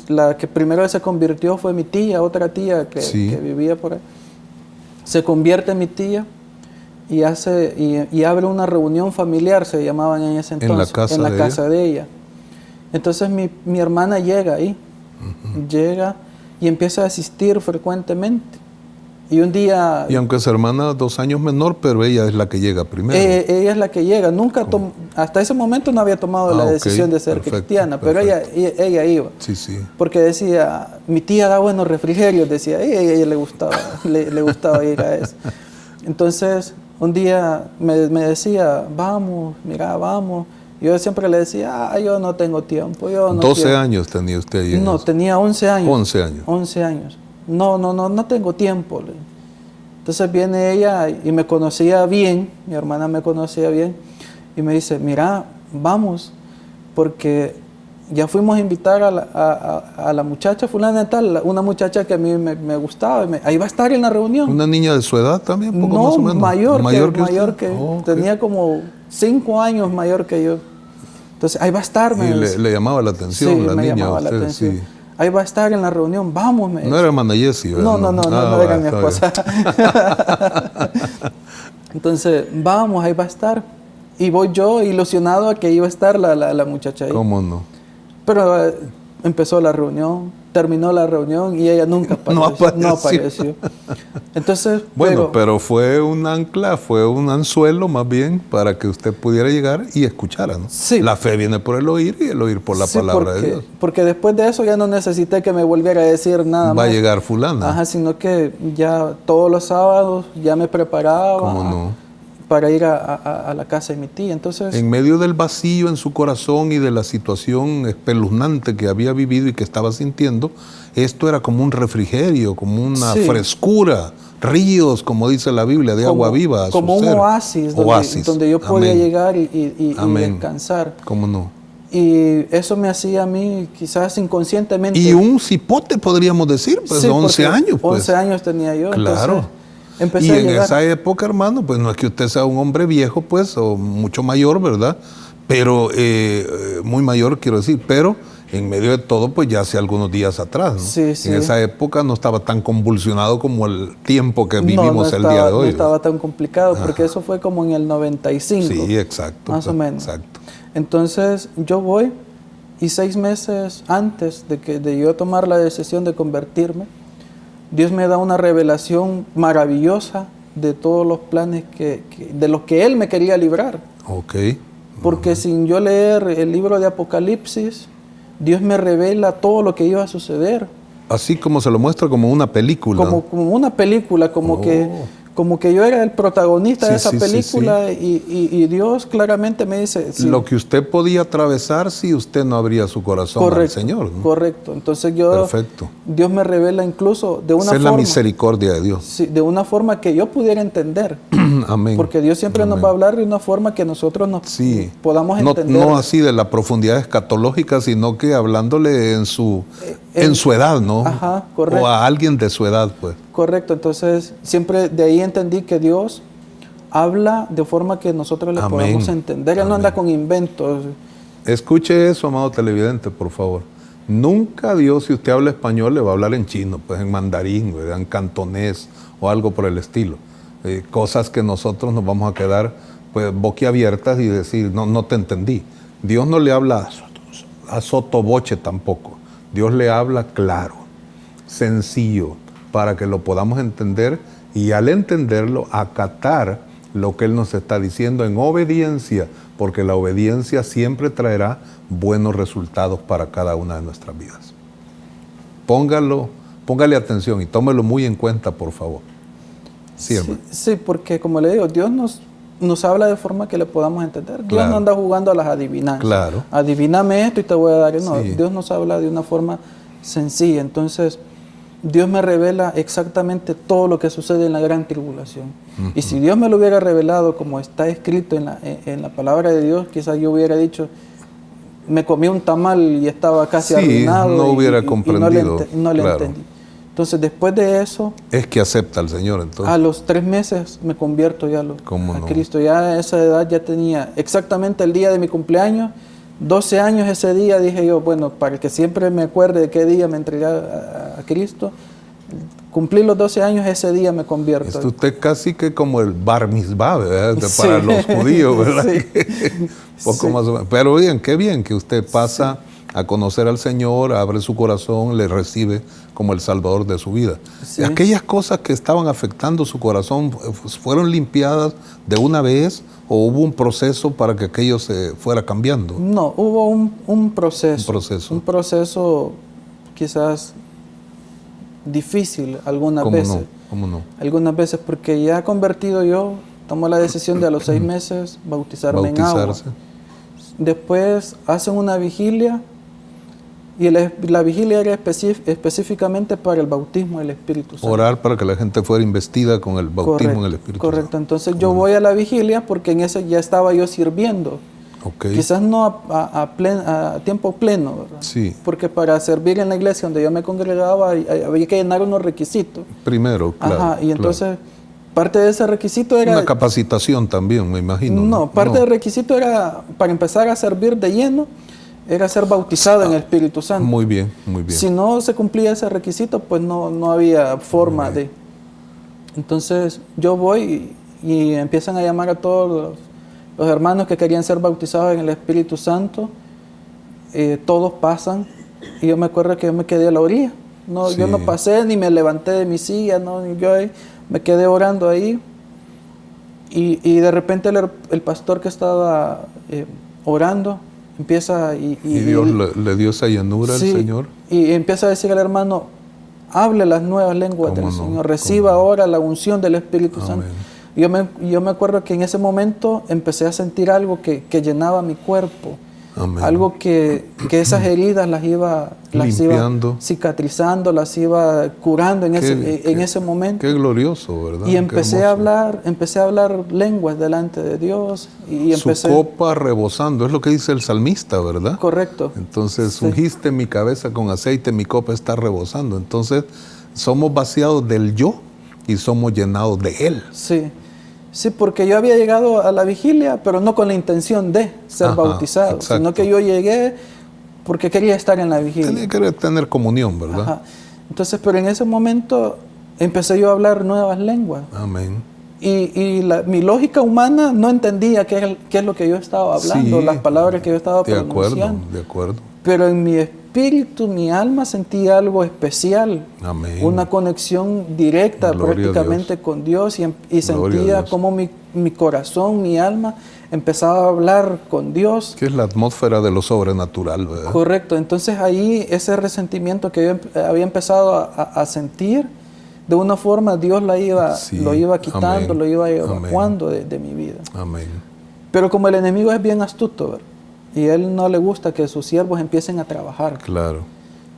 la que primero se convirtió fue mi tía, otra tía que vivía por ahí. Se convierte mi tía y abre una reunión familiar, se llamaban en ese entonces, en la casa de ella. Entonces mi hermana llega ahí, llega y empieza a asistir frecuentemente. Y un día... Y aunque es hermana 2 años menor, pero ella es la que llega primero. Ella es la que llega. Nunca hasta ese momento no había tomado la decisión de ser cristiana, pero ella iba. Sí, sí. Porque decía, mi tía da buenos refrigerios, decía, y a ella le gustaba, le gustaba ir a eso. Entonces, un día me decía, vamos, mira, vamos. Yo siempre le decía, yo no tengo tiempo. Yo no 12 quiero. años tenía usted ahí. No, tenía 11 años. 11 años. 11 años. No tengo tiempo. Entonces viene ella y me conocía bien, mi hermana me conocía bien, y me dice, mira, vamos, porque ya fuimos a invitar a la muchacha fulana de tal, una muchacha que a mí me gustaba, ahí va a estar en la reunión. ¿Una niña de su edad también? No, más o menos. mayor que oh, tenía como 5 años mayor que yo. Entonces, ahí va a estar. Y le llamaba la atención sí, la me niña. Llamaba la atención. Sí. Ahí va a estar en la reunión, vamos. No era hermana Jessie, ¿verdad? No era mi esposa. Entonces, vamos, ahí va a estar. Y voy yo ilusionado a que iba a estar la muchacha ahí. ¿Cómo no? Pero empezó la reunión, terminó la reunión y ella nunca apareció. No apareció. Entonces, bueno, pero fue un ancla, fue un anzuelo más bien para que usted pudiera llegar y escuchara, ¿no? Sí. La fe viene por el oír y el oír por la palabra de Dios. Porque después de eso ya no necesité que me volviera a decir nada más. Va a llegar fulana. Ajá, sino que ya todos los sábados ya me preparaba. ¿Cómo no? Para ir a la casa de mi tía. Entonces, en medio del vacío en su corazón y de la situación espeluznante que había vivido y que estaba sintiendo, esto era como un refrigerio, como una frescura, ríos, como dice la Biblia, de agua viva. Como un oasis, donde yo podía llegar y descansar. ¿Cómo no? Y eso me hacía a mí, quizás inconscientemente. Y un cipote, podríamos decir, pues, sí, 11 años. Pues. 11 años tenía yo. Claro. Entonces, y en esa época, hermano, pues no es que usted sea un hombre viejo, pues, o mucho mayor, ¿verdad? Pero, muy mayor, quiero decir, pero en medio de todo, pues ya hace algunos días atrás, ¿no? Sí. En esa época no estaba tan convulsionado como el tiempo que vivimos el día de hoy. No estaba tan complicado, porque eso fue como en el 95. Sí, exacto. Más o menos. Exacto. Entonces, yo voy y 6 meses antes de yo tomar la decisión de convertirme, Dios me da una revelación maravillosa de todos los planes de los que Él me quería librar. Ok. Porque sin yo leer el libro de Apocalipsis, Dios me revela todo lo que iba a suceder. Así como se lo muestra como una película. Como una película, como que yo era el protagonista de esa película. Y Dios claramente me dice... lo que usted podía atravesar si usted no abría su corazón al Señor, ¿no? Correcto. Entonces Perfecto. Dios me revela incluso de una forma... Esa es la misericordia de Dios. Sí, de una forma que yo pudiera entender. Amén. Porque Dios siempre nos va a hablar de una forma que nosotros podamos entender. No así de la profundidad escatológica, sino que hablándole en su edad, ¿no? Ajá, correcto. O a alguien de su edad, pues. Correcto. Entonces, siempre de ahí entendí que Dios habla de forma que nosotros le podamos entender. Él no anda con inventos. Escuche eso, amado televidente, por favor. Nunca Dios, si usted habla español, le va a hablar en chino, pues en mandarín, ¿verdad? En cantonés o algo por el estilo. Cosas que nosotros nos vamos a quedar pues boquiabiertas y decir, no te entendí. Dios no le habla a sotoboche tampoco. Dios le habla claro, sencillo, para que lo podamos entender y al entenderlo, acatar lo que Él nos está diciendo en obediencia, porque la obediencia siempre traerá buenos resultados para cada una de nuestras vidas. Póngale atención y tómelo muy en cuenta, por favor. Sí, porque como le digo, Dios nos habla de forma que le podamos entender. Dios no anda jugando a las adivinanzas. Claro. Adivíname esto y te voy a dar. No, Dios nos habla de una forma sencilla. Entonces, Dios me revela exactamente todo lo que sucede en la gran tribulación. Y si Dios me lo hubiera revelado como está escrito en la palabra de Dios, quizás yo hubiera dicho, me comí un tamal y estaba casi arruinado. No hubiera comprendido. No le entendí. Entonces, después de eso... Es que acepta al Señor, entonces. A los 3 meses me convierto ya a Cristo. Ya a esa edad ya tenía exactamente el día de mi cumpleaños, 12 años ese día, dije yo, bueno, para que siempre me acuerde de qué día me entregué a Cristo, cumplí los 12 años, ese día me convierto. Es usted casi que como el bar mitzvah, ¿verdad? Sí. Para los judíos, ¿verdad? Sí. Poco Sí. más o menos. Pero bien, qué bien que usted pasa a conocer al Señor, abre su corazón, le recibe como el Salvador de su vida. Sí. ¿Aquellas cosas que estaban afectando su corazón fueron limpiadas de una vez o hubo un proceso para que aquello se fuera cambiando? No, hubo un proceso. Un proceso. Quizás difícil algunas ¿Cómo veces. no? ¿Cómo no? Algunas veces, porque ya convertido yo, tomé la decisión de a los 6 meses bautizarme en agua. Bautizarse. Después hacen una vigilia, y la vigilia era específicamente para el bautismo del Espíritu Santo. Orar para que la gente fuera investida con el bautismo Correcto, en el Espíritu correcto. Santo. Entonces yo voy a la vigilia porque en ese ya estaba yo sirviendo. Ok. Quizás no a tiempo pleno, ¿verdad? Sí. Porque para servir en la iglesia donde yo me congregaba había que llenar unos requisitos. Primero, claro. Ajá, y entonces parte de ese requisito era... Una capacitación también, me imagino. No, parte del requisito era, para empezar a servir de lleno, era ser bautizado en el Espíritu Santo. Muy bien, muy bien. Si no se cumplía ese requisito, pues no había forma de... Entonces yo voy y empiezan a llamar a todos los hermanos que querían ser bautizados en el Espíritu Santo. Todos pasan, y yo me acuerdo que yo me quedé a la orilla. No, Sí. Yo no pasé ni me levanté de mi silla, no, yo ahí me quedé orando ahí. Y de repente el pastor que estaba orando empieza y Dios le dio esa llanura sí, al Señor. Y empieza a decir al hermano: hable las nuevas lenguas del Señor, reciba ahora la unción del Espíritu Santo. Y yo me acuerdo que en ese momento empecé a sentir algo que llenaba mi cuerpo. Amén. Algo que esas heridas las iba Limpiando. Cicatrizando, las iba curando en ese momento. Qué glorioso, ¿verdad? Y empecé a hablar lenguas delante de Dios. Y empecé, su copa rebosando, es lo que dice el salmista, ¿verdad? Correcto. Entonces, Sí. ungiste mi cabeza con aceite, mi copa está rebosando. Entonces, somos vaciados del yo y somos llenados de Él. Sí. Sí, porque yo había llegado a la vigilia, pero no con la intención de ser bautizado, exacto. sino que yo llegué porque quería estar en la vigilia. Tenía que tener comunión, ¿verdad? Ajá. Entonces, pero en ese momento empecé yo a hablar nuevas lenguas. Amén. Y mi lógica humana no entendía qué es lo que yo estaba hablando, Sí, las palabras que yo estaba pronunciando. De acuerdo. Pero en mi espíritu, mi alma sentía algo especial. Amén. Una conexión directa Gloria prácticamente con Dios, y sentía Dios. como mi corazón, mi alma empezaba a hablar con Dios. Que es la atmósfera de lo sobrenatural, ¿verdad? Correcto. Entonces ahí ese resentimiento que yo había empezado a sentir, de una forma Dios lo iba quitando, amén, lo iba evacuando de mi vida. Amén. Pero como el enemigo es bien astuto, ¿verdad? Y él no le gusta que sus siervos empiecen a trabajar. Claro.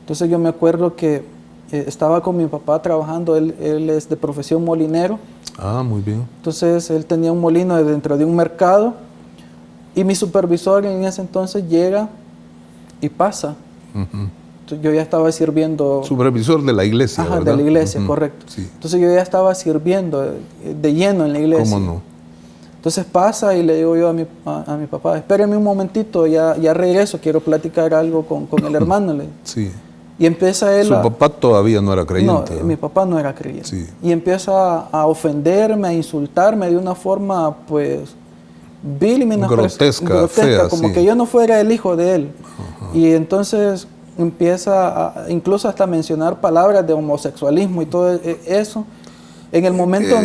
Entonces yo me acuerdo que estaba con mi papá trabajando, él es de profesión molinero. Ah, muy bien. Entonces él tenía un molino dentro de un mercado, y mi supervisor en ese entonces llega y pasa. Ujú. Entonces yo ya estaba sirviendo. Supervisor de la iglesia, Ajá, ¿verdad? de la iglesia, Ujú. correcto. Sí. Entonces yo ya estaba sirviendo de lleno en la iglesia. ¿Cómo no? Entonces pasa y le digo yo a mi papá: espéreme un momentito, ya regreso, quiero platicar algo con el hermano. Sí. Y empieza él Su papá todavía no era creyente. No, mi papá no era creyente. Sí. Y empieza a ofenderme, a insultarme de una forma, pues, vil y grotesca, fea, como sí. que yo no fuera el hijo de él. Ajá. Y entonces empieza incluso hasta mencionar palabras de homosexualismo y todo eso. En el momento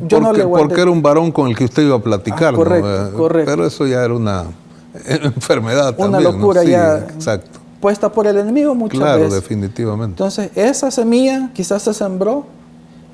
yo no le guardé. Porque era un varón con el que usted iba a platicar, correcto, ¿no? Correcto. Pero eso ya era una enfermedad una también, locura, ¿no? Sí, ya exacto. Puesta por el enemigo muchas veces. Claro, definitivamente. Entonces, esa semilla quizás se sembró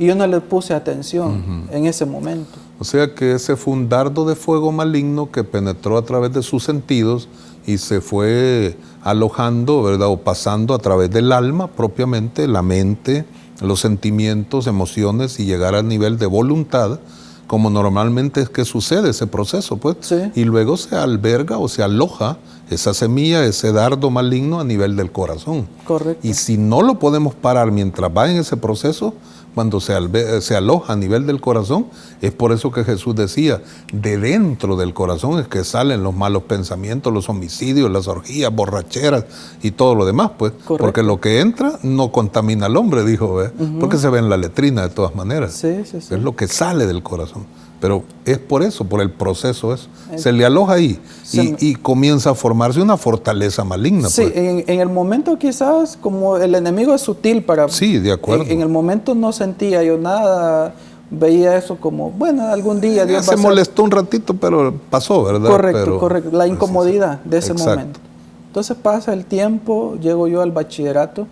y yo no le puse atención en ese momento. O sea que ese fue un dardo de fuego maligno que penetró a través de sus sentidos y se fue alojando, ¿verdad? O pasando a través del alma propiamente, la mente, los sentimientos, emociones, y llegar al nivel de voluntad, como normalmente es que sucede ese proceso, pues. Sí. Y luego se alberga o se aloja esa semilla, ese dardo maligno a nivel del corazón. Correcto. Y si no lo podemos parar mientras va en ese proceso, cuando se aloja a nivel del corazón, es por eso que Jesús decía, de dentro del corazón es que salen los malos pensamientos, los homicidios, las orgías, borracheras y todo lo demás, pues. Correcto. Porque lo que entra no contamina al hombre, dijo, porque se ve en la letrina de todas maneras. Sí. Es lo que sale del corazón. Pero es por eso, por el proceso eso. Se le aloja ahí y comienza a formarse una fortaleza maligna. Sí, pues. en el momento quizás, como el enemigo es sutil para... Sí, de acuerdo. En el momento no sentía yo nada, veía eso como, bueno, algún día Dios va a se molestó un ratito, pero pasó, ¿verdad? Correcto, la incomodidad de ese exacto. momento. Entonces pasa el tiempo, llego yo al bachillerato,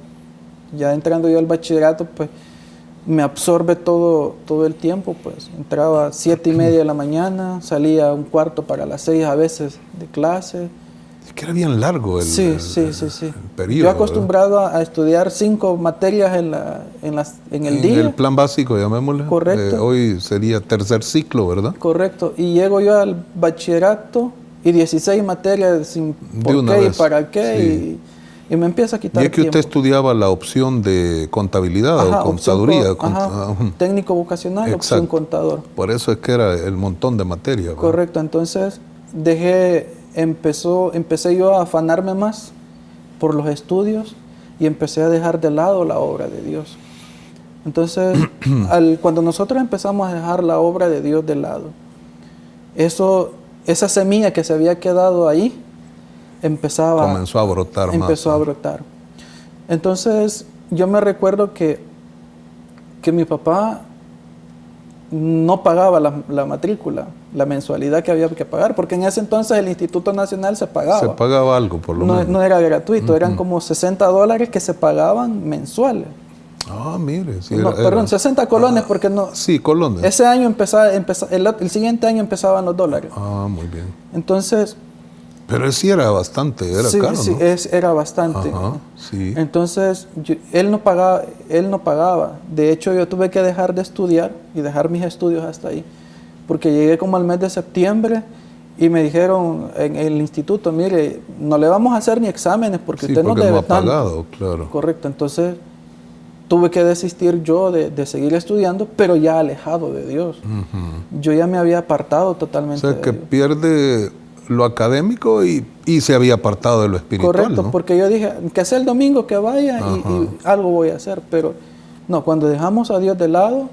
ya entrando yo al bachillerato, pues me absorbe todo el tiempo, pues entraba a 7:30 de la mañana, salía 5:45 a veces de clase. Es que era bien largo el periodo. Yo acostumbrado a estudiar 5 materias en el día. En el plan básico, llamémosle. Correcto. Hoy sería tercer ciclo, ¿verdad? Correcto. Y llego yo al bachillerato y 16 materias sin por qué y para qué. Sí. Y me empieza a quitar Y es que tiempo. usted estudiaba la opción de contabilidad o contaduría. Técnico vocacional, opción contador. Por eso es que era el montón de materia. Correcto, entonces empecé yo a afanarme más por los estudios y empecé a dejar de lado la obra de Dios. Entonces, cuando nosotros empezamos a dejar la obra de Dios de lado, esa semilla que se había quedado ahí, comenzó a brotar. Empezó a brotar. Entonces, yo me recuerdo que mi papá no pagaba la matrícula, la mensualidad que había que pagar, porque en ese entonces el Instituto Nacional se pagaba. Se pagaba algo, por lo menos. No era gratuito, eran como $60 que se pagaban mensuales. Ah, mire. Sí, perdón, 60 colones, porque no... Sí, colones. Ese año el siguiente año empezaban los dólares. Ah, muy bien. Entonces... Pero sí era bastante, era caro, ¿no? Sí, era bastante. Ajá, sí. Entonces, él no pagaba. De hecho, yo tuve que dejar de estudiar y dejar mis estudios hasta ahí. Porque llegué como al mes de septiembre y me dijeron en el instituto, mire, no le vamos a hacer ni exámenes porque usted no debe no ha tanto. pagado, claro. Correcto, entonces tuve que desistir yo de seguir estudiando, pero ya alejado de Dios. Yo ya me había apartado totalmente de Dios. O sea, que pierde lo académico y se había apartado de lo espiritual. Correcto, ¿no? porque yo dije, que sea el domingo que vaya y algo voy a hacer, pero no, cuando dejamos a Dios de lado,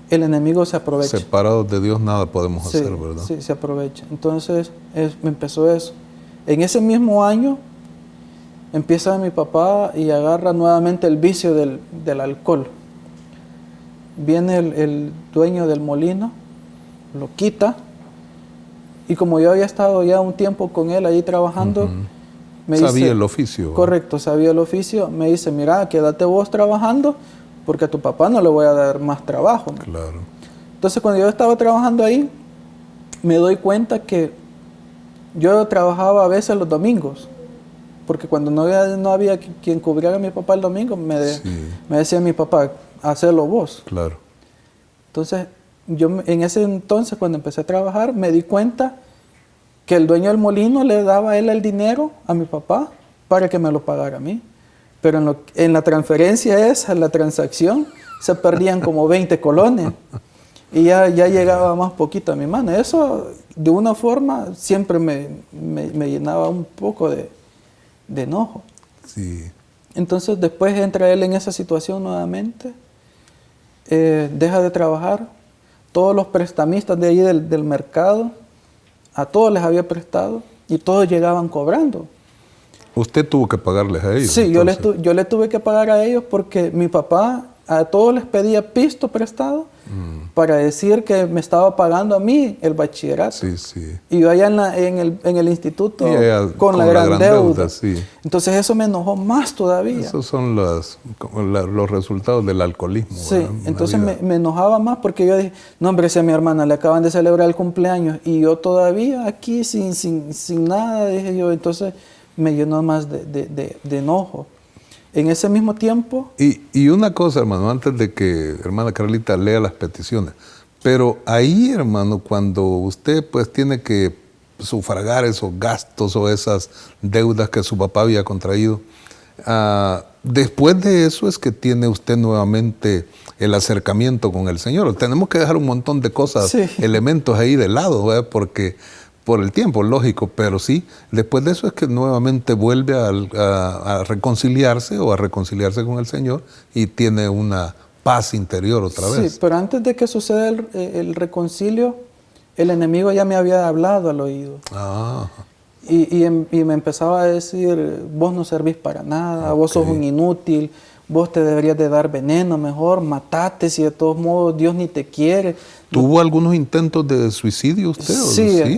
el enemigo se aprovecha. Separados de Dios nada podemos hacer, ¿verdad? Sí, se aprovecha. Entonces, me empezó eso. En ese mismo año, empieza mi papá y agarra nuevamente el vicio del alcohol. Viene el dueño del molino, lo quita. Y como yo había estado ya un tiempo con él ahí trabajando, me dice... Sabía el oficio. Correcto, sabía el oficio. Me dice, mira, quédate vos trabajando porque a tu papá no le voy a dar más trabajo, ¿no? Claro. Entonces, cuando yo estaba trabajando ahí, me doy cuenta que yo trabajaba a veces los domingos. Porque cuando no había quien cubriera a mi papá el domingo, me decía mi papá, hacelo vos. Claro. Entonces... yo en ese entonces, cuando empecé a trabajar, me di cuenta que el dueño del molino le daba a él el dinero a mi papá para que me lo pagara a mí. Pero en la transferencia esa, en la transacción, se perdían como 20 colones. Y ya llegaba más poquito a mi mano. Eso, de una forma, siempre me llenaba un poco de enojo. Sí. Entonces, después entra él en esa situación nuevamente. Deja de trabajar. Todos los prestamistas de ahí del mercado, a todos les había prestado y todos llegaban cobrando. ¿Usted tuvo que pagarles a ellos? Sí, yo le tuve que pagar a ellos porque mi papá a todos les pedía pisto prestado para decir que me estaba pagando a mí el bachillerato. Sí, sí. Y yo allá en el instituto con la gran deuda. Sí. Entonces eso me enojó más todavía. Esos son los resultados del alcoholismo. Sí, entonces me enojaba más porque yo dije, no hombre, si a mi hermana le acaban de celebrar el cumpleaños y yo todavía aquí sin nada, dije yo, entonces me llenó más de enojo. En ese mismo tiempo... Y una cosa, hermano, antes de que hermana Carlita lea las peticiones, pero ahí, hermano, cuando usted pues tiene que sufragar esos gastos o esas deudas que su papá había contraído. Después de eso es que tiene usted nuevamente el acercamiento con el Señor. Tenemos que dejar un montón de cosas, sí, elementos ahí de lado, ¿verdad? Porque por el tiempo, lógico, pero sí, después de eso es que nuevamente vuelve a reconciliarse o a reconciliarse con el Señor y tiene una paz interior otra vez. Sí, pero antes de que suceda el reconcilio, el enemigo ya me había hablado al oído. Y me empezaba a decir, vos no servís para nada, vos sos un inútil, vos te deberías de dar veneno mejor, matate si de todos modos Dios ni te quiere. ¿Tuvo algunos intentos de suicidio usted?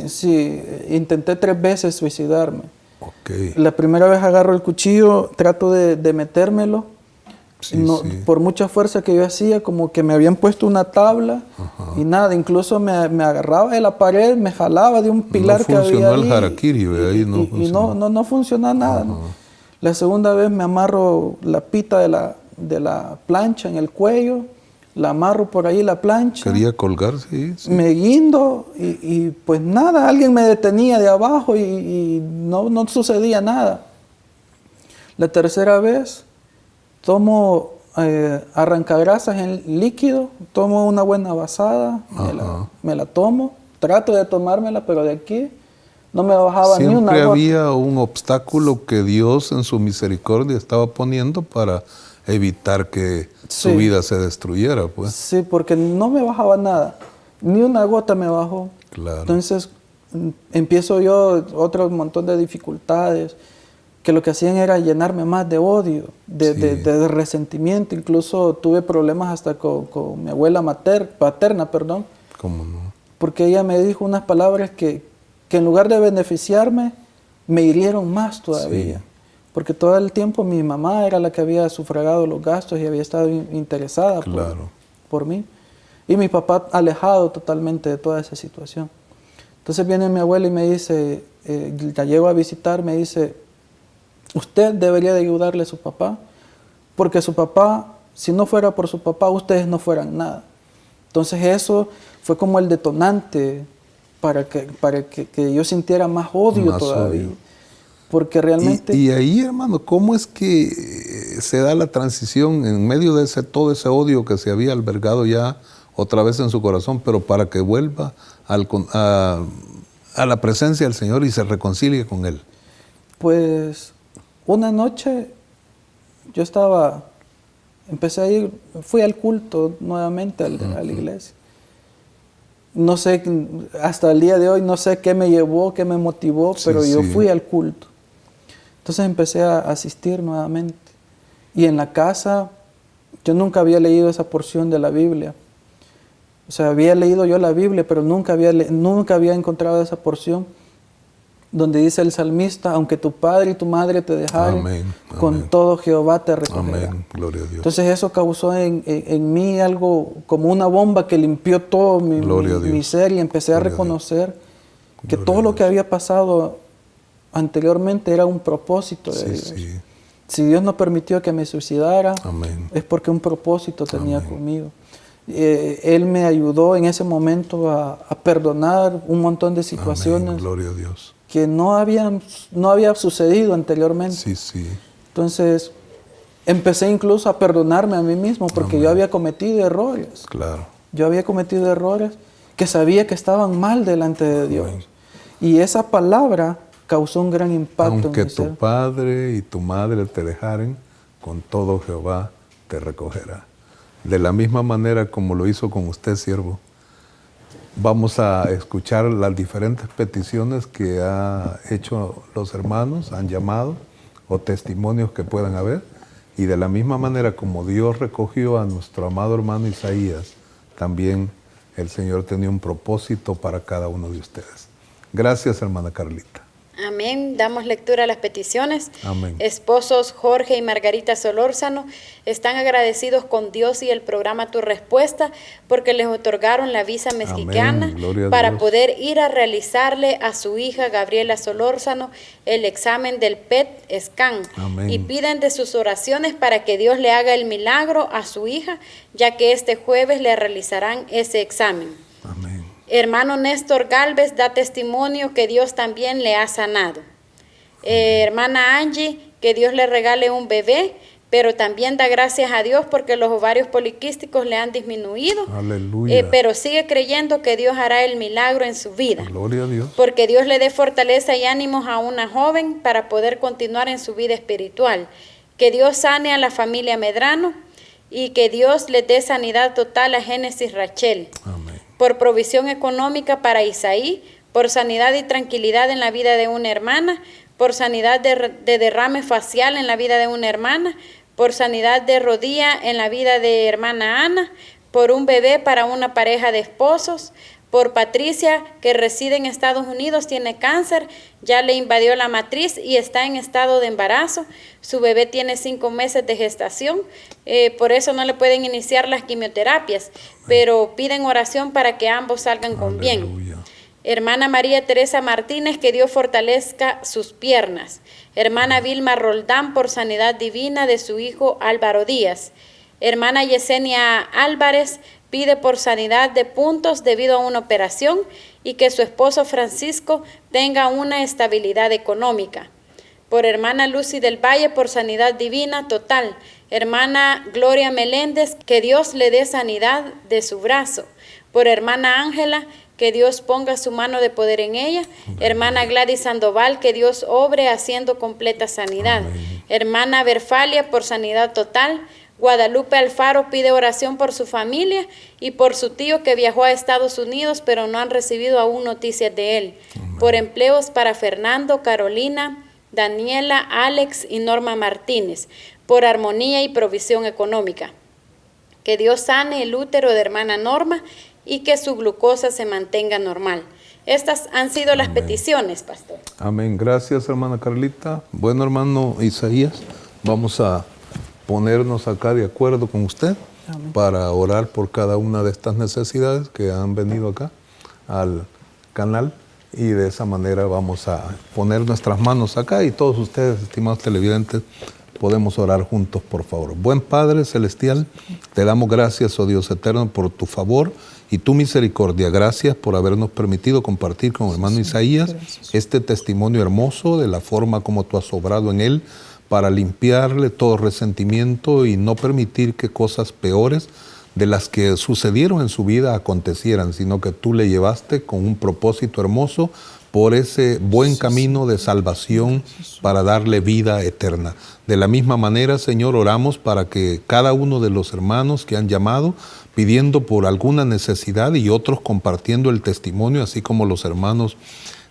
Sí, intenté 3 veces suicidarme. La primera vez agarro el cuchillo, trato de metérmelo. Por mucha fuerza que yo hacía, como que me habían puesto una tabla y nada, incluso me agarraba de la pared, me jalaba de un pilar que había ahí. No funcionó el harakiri, ahí no funcionó. No funcionó nada. ¿No? La segunda vez me amarro la pita de la plancha en el cuello, la amarro por ahí la plancha. Quería colgar, sí. Me guindo y pues nada, alguien me detenía de abajo y no sucedía nada. La tercera vez tomo arrancagrasas en líquido, tomo una buena basada, me la tomo, trato de tomármela, pero de aquí no me bajaba ni una gota. Siempre había un obstáculo que Dios en su misericordia estaba poniendo para evitar que su vida se destruyera, pues. Sí, porque no me bajaba nada, ni una gota me bajó. Claro. Entonces empiezo yo otro montón de dificultades, que lo que hacían era llenarme más de odio, de resentimiento. Incluso tuve problemas hasta con mi abuela paterna. ¿Cómo no? Porque ella me dijo unas palabras que en lugar de beneficiarme, me hirieron más todavía. Sí. Porque todo el tiempo mi mamá era la que había sufragado los gastos y había estado interesada por mí. Y mi papá alejado totalmente de toda esa situación. Entonces viene mi abuela y me dice, la llevo a visitar, me dice, usted debería de ayudarle a su papá, porque su papá, si no fuera por su papá, ustedes no fueran nada. Entonces eso fue como el detonante para que yo sintiera más odio todavía. Porque realmente... Y ahí, hermano, ¿cómo es que se da la transición en medio de todo ese odio que se había albergado ya otra vez en su corazón, pero para que vuelva a la presencia del Señor y se reconcilie con Él? Pues una noche yo empecé a ir, fui al culto nuevamente a la iglesia. No sé, hasta el día de hoy no sé qué me llevó, qué me motivó, pero yo fui al culto. Entonces empecé a asistir nuevamente. Y en la casa, yo nunca había leído esa porción de la Biblia. O sea, había leído yo la Biblia, pero nunca había encontrado esa porción donde dice el salmista, aunque tu padre y tu madre te dejaren, con todo Jehová te recogerá. Amén. Gloria a Dios. Entonces eso causó en mí algo como una bomba que limpió todo mi ser, y empecé a reconocer que todo lo que había pasado anteriormente era un propósito de Dios. Si Dios no permitió que me suicidara, es porque un propósito tenía conmigo. Él me ayudó en ese momento a perdonar un montón de situaciones. Gloria a Dios. Que no había sucedido anteriormente. Entonces, empecé incluso a perdonarme a mí mismo, porque yo había cometido errores. Yo había cometido errores que sabía que estaban mal delante de Dios. Y esa palabra causó un gran impacto en mi ser. Aunque tu padre y tu madre te dejaren, con todo Jehová te recogerá. De la misma manera como lo hizo con usted, siervo. Vamos a escuchar las diferentes peticiones que han hecho los hermanos, han llamado, o testimonios que puedan haber. Y de la misma manera como Dios recogió a nuestro amado hermano Isaías, también el Señor tenía un propósito para cada uno de ustedes. Gracias, hermana Carlita. Amén. Damos lectura a las peticiones. Amén. Esposos Jorge y Margarita Solórzano están agradecidos con Dios y el programa Tu Respuesta porque les otorgaron la visa mexicana para poder ir a realizarle a su hija Gabriela Solórzano el examen del PET scan. Amén. Y piden de sus oraciones para que Dios le haga el milagro a su hija, ya que este jueves le realizarán ese examen. Amén. Hermano Néstor Galvez da testimonio que Dios también le ha sanado. Hermana Angie, que Dios le regale un bebé, pero también da gracias a Dios porque los ovarios poliquísticos le han disminuido. Aleluya. Pero sigue creyendo que Dios hará el milagro en su vida. Gloria a Dios. Porque Dios le dé fortaleza y ánimos a una joven para poder continuar en su vida espiritual. Que Dios sane a la familia Medrano y que Dios le dé sanidad total a Génesis Rachel. Amén. Por provisión económica para Isaí, por sanidad y tranquilidad en la vida de una hermana, por sanidad de derrame facial en la vida de una hermana, por sanidad de rodilla en la vida de hermana Ana, por un bebé para una pareja de esposos, por Patricia, que reside en Estados Unidos, tiene cáncer, ya le invadió la matriz y está en estado de embarazo. Su bebé tiene 5 meses de gestación, por eso no le pueden iniciar las quimioterapias, pero piden oración para que ambos salgan con bien. Hermana María Teresa Martínez, que Dios fortalezca sus piernas. Hermana Vilma Roldán, por sanidad divina de su hijo Álvaro Díaz. Hermana Yesenia Álvarez pide por sanidad de puntos debido a una operación y que su esposo Francisco tenga una estabilidad económica. Por hermana Lucy del Valle, por sanidad divina total. Hermana Gloria Meléndez, que Dios le dé sanidad de su brazo. Por hermana Ángela, que Dios ponga su mano de poder en ella. Hermana Gladys Sandoval, que Dios obre haciendo completa sanidad. Hermana Berfalia, por sanidad total. Guadalupe Alfaro pide oración por su familia y por su tío que viajó a Estados Unidos, pero no han recibido aún noticias de él. Por empleos para Fernando, Carolina, Daniela, Alex y Norma Martínez. Por armonía y provisión económica. Que Dios sane el útero de hermana Norma y que su glucosa se mantenga normal. Estas han sido las peticiones, pastor. Amén. Gracias, hermana Carlita. Bueno, hermano Isaías, vamos a ponernos acá de acuerdo con usted. Amén. Para orar por cada una de estas necesidades que han venido acá al canal, y de esa manera vamos a poner nuestras manos acá y todos ustedes, estimados televidentes, podemos orar juntos, por favor. Buen Padre Celestial, te damos gracias, oh Dios eterno, por tu favor y tu misericordia. Gracias por habernos permitido compartir con el hermano Isaías este testimonio hermoso de la forma como tú has obrado en él para limpiarle todo resentimiento y no permitir que cosas peores de las que sucedieron en su vida acontecieran, sino que tú le llevaste con un propósito hermoso por ese buen camino de salvación para darle vida eterna. De la misma manera, Señor, oramos para que cada uno de los hermanos que han llamado pidiendo por alguna necesidad y otros compartiendo el testimonio, así como los hermanos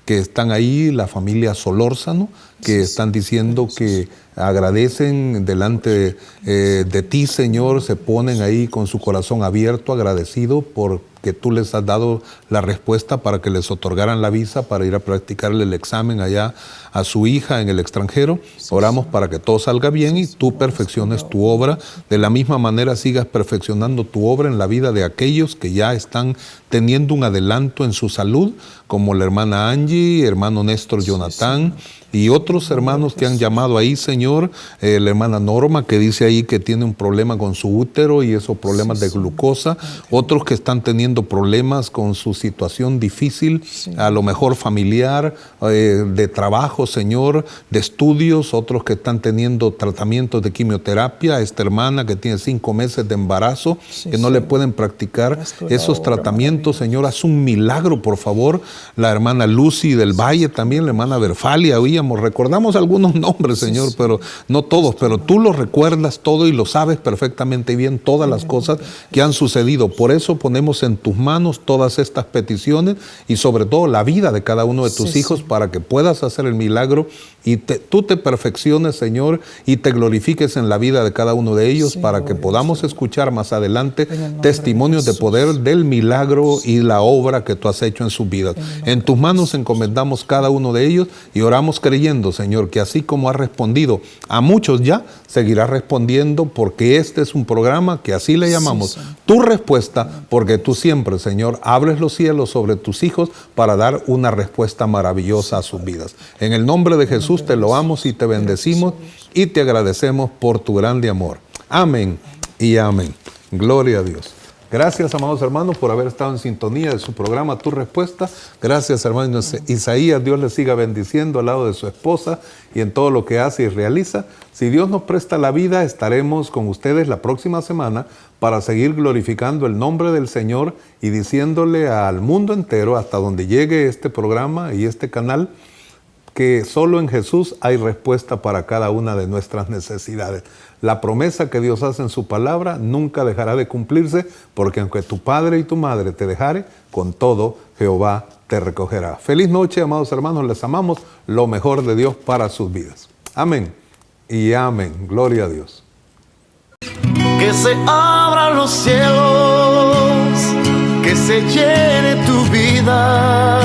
que están ahí, la familia Solórzano, que están diciendo que agradecen delante de ti, Señor, se ponen ahí con su corazón abierto, agradecido porque tú les has dado la respuesta para que les otorgaran la visa para ir a practicarle el examen allá a su hija en el extranjero. Oramos para que todo salga bien y tú perfecciones tu obra. De la misma manera sigas perfeccionando tu obra en la vida de aquellos que ya están teniendo un adelanto en su salud, como la hermana Angie, hermano Néstor Jonathan, y otros hermanos que han llamado ahí, Señor, la hermana Norma, que dice ahí que tiene un problema con su útero y esos problemas de glucosa, otros que están teniendo problemas con su situación difícil, a lo mejor familiar, de trabajo, Señor, de estudios, otros que están teniendo tratamientos de quimioterapia, esta hermana que tiene 5 meses de embarazo, que no le pueden practicar esos tratamientos, Señor, haz un milagro, por favor. La hermana Lucy del Valle también, la hermana Berfalia, recordamos algunos nombres, Señor, pero no todos, pero tú los recuerdas todo y lo sabes perfectamente bien, todas las cosas que han sucedido. Por eso ponemos en tus manos todas estas peticiones y sobre todo la vida de cada uno de tus hijos para que puedas hacer el milagro y tú te perfecciones, Señor, y te glorifiques en la vida de cada uno de ellos para que podamos escuchar más adelante testimonios de poder del milagro y la obra que tú has hecho en sus vidas. En tus manos encomendamos cada uno de ellos y oramos creyendo, Señor, que así como has respondido a muchos ya, seguirás respondiendo, porque este es un programa que así le llamamos Tu Respuesta, porque tú siempre, Señor, abres los cielos sobre tus hijos para dar una respuesta maravillosa a sus vidas. En el nombre de Jesús te loamos y te bendecimos y te agradecemos por tu grande amor. Amén y amén. Gloria a Dios. Gracias, amados hermanos, por haber estado en sintonía de su programa Tu Respuesta. Gracias, hermano Isaías. Dios le siga bendiciendo al lado de su esposa y en todo lo que hace y realiza. Si Dios nos presta la vida, estaremos con ustedes la próxima semana para seguir glorificando el nombre del Señor y diciéndole al mundo entero, hasta donde llegue este programa y este canal, que solo en Jesús hay respuesta para cada una de nuestras necesidades. La promesa que Dios hace en su palabra nunca dejará de cumplirse, porque aunque tu padre y tu madre te dejare, con todo Jehová te recogerá. Feliz noche, amados hermanos, les amamos, lo mejor de Dios para sus vidas. Amén y amén. Gloria a Dios. Que se abran los cielos, que se llene tu vida,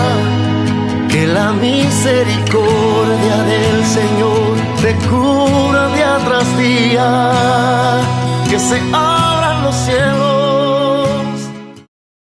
que la misericordia del Señor te cubra día tras día, que se abran los cielos.